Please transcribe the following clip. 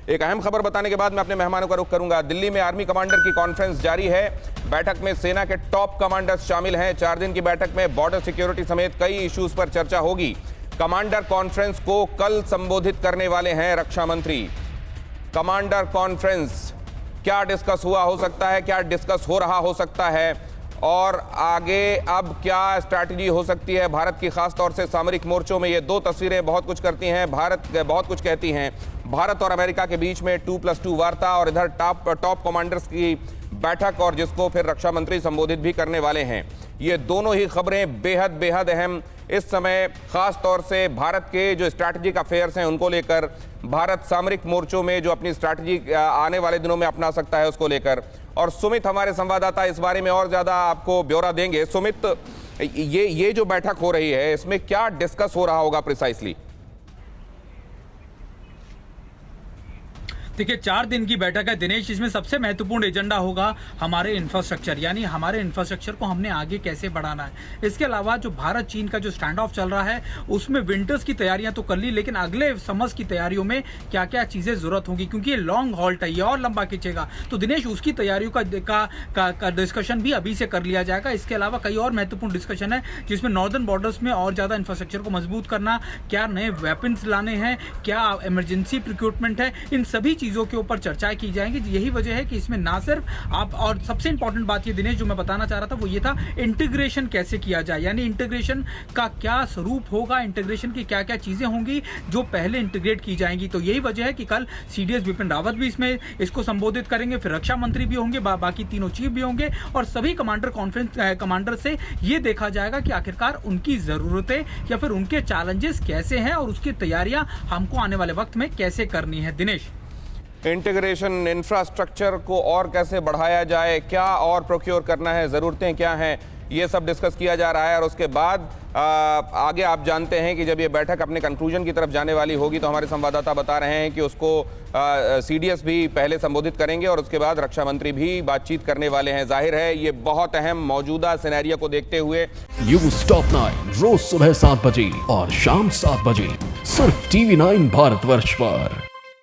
एक अहम खबर बताने के बाद मैं अपने मेहमानों का रुख करूंगा। दिल्ली में आर्मी कमांडर की कॉन्फ्रेंस जारी है। बैठक में सेना के टॉप कमांडर्स शामिल हैं। 4 दिन की बैठक में बॉर्डर सिक्योरिटी समेत कई इश्यूज पर चर्चा होगी। कमांडर कॉन्फ्रेंस को कल संबोधित करने वाले हैं रक्षा मंत्री। कमांडर कॉन्फ्रेंस क्या डिस्कस हुआ हो सकता है, क्या डिस्कस हो रहा हो सकता है और आगे अब क्या स्ट्रैटेजी हो सकती है भारत की, खास तौर से सामरिक मोर्चों में। ये दो तस्वीरें बहुत कुछ करती हैं, बहुत कुछ कहती हैं। भारत और अमेरिका के बीच में 2+2 वार्ता और इधर टॉप कमांडर्स की बैठक और जिसको फिर रक्षा मंत्री संबोधित भी करने वाले हैं। ये दोनों ही खबरें बेहद अहम इस समय, खास तौर से भारत के जो स्ट्रैटेजिक अफेयर्स हैं उनको लेकर, भारत सामरिक मोर्चों में जो अपनी स्ट्रैटेजी आने वाले दिनों में अपना सकता है उसको लेकर। और सुमित हमारे संवाददाता इस बारे में और ज्यादा आपको ब्यौरा देंगे। सुमित, ये जो बैठक हो रही है इसमें क्या डिस्कस हो रहा होगा प्रिसाइसली? देखिए, 4 दिन की बैठक है दिनेश। इसमें सबसे महत्वपूर्ण एजेंडा होगा हमारे इंफ्रास्ट्रक्चर, यानी हमारे इंफ्रास्ट्रक्चर को हमने आगे कैसे बढ़ाना है। इसके अलावा जो भारत चीन का जो स्टैंड ऑफ चल रहा है उसमें विंटर्स की तैयारियां तो कर ली, लेकिन अगले समर्स की तैयारियों में क्या क्या चीजें जरूरत होंगी, क्योंकि ये लॉन्ग हॉल्ट है, ये और लंबा खींचेगा। तो दिनेश, उसकी तैयारियों का डिस्कशन भी अभी से कर लिया जाएगा। इसके अलावा कई और महत्वपूर्ण डिस्कशन है जिसमें नॉर्दर्न बॉर्डर्स में और ज्यादा इंफ्रास्ट्रक्चर को मजबूत करना, क्या नए वेपन्स लाने हैं, क्या इमरजेंसी प्रिक्रूटमेंट है, इन सभी चीजों के ऊपर चर्चाएं की जाएंगी। यही वजह है कि इसमें ना सिर्फ आप, और सबसे इंपॉर्टेंट बात ये दिनेश जो मैं बताना चाह रहा था वो ये था, इंटीग्रेशन कैसे किया जाए, यानी इंटीग्रेशन का क्या स्वरूप होगा, इंटीग्रेशन की क्या क्या चीजें होंगी जो पहले इंटीग्रेट की जाएंगी। तो यही वजह है कि कल सीडीएस बिपिन रावत भी इसमें इसको संबोधित करेंगे, फिर रक्षा मंत्री भी होंगे, बाकी तीनों चीफ भी होंगे और सभी कमांडर से ये देखा जाएगा कि आखिरकार उनकी जरूरतें या फिर उनके चैलेंजेस कैसे हैं और उसकी तैयारियां हमको आने वाले वक्त में कैसे करनी है। दिनेश, इंटीग्रेशन, इंफ्रास्ट्रक्चर को और कैसे बढ़ाया जाए, क्या और प्रोक्योर करना है, ज़रूरतें क्या हैं, ये सब डिस्कस किया जा रहा है। और उसके बाद आगे आप जानते हैं कि जब ये बैठक अपने कंक्लूजन की तरफ जाने वाली होगी तो हमारे संवाददाता बता रहे हैं कि उसको सीडीएस भी पहले संबोधित करेंगे और उसके बाद रक्षा मंत्री भी बातचीत करने वाले हैं। जाहिर है ये बहुत अहम मौजूदा सिनेरियो को देखते हुए न्यूज़ टॉप 9 रोज सुबह 7 बजे और शाम 7 बजे सिर्फ TV9 भारतवर्ष पर।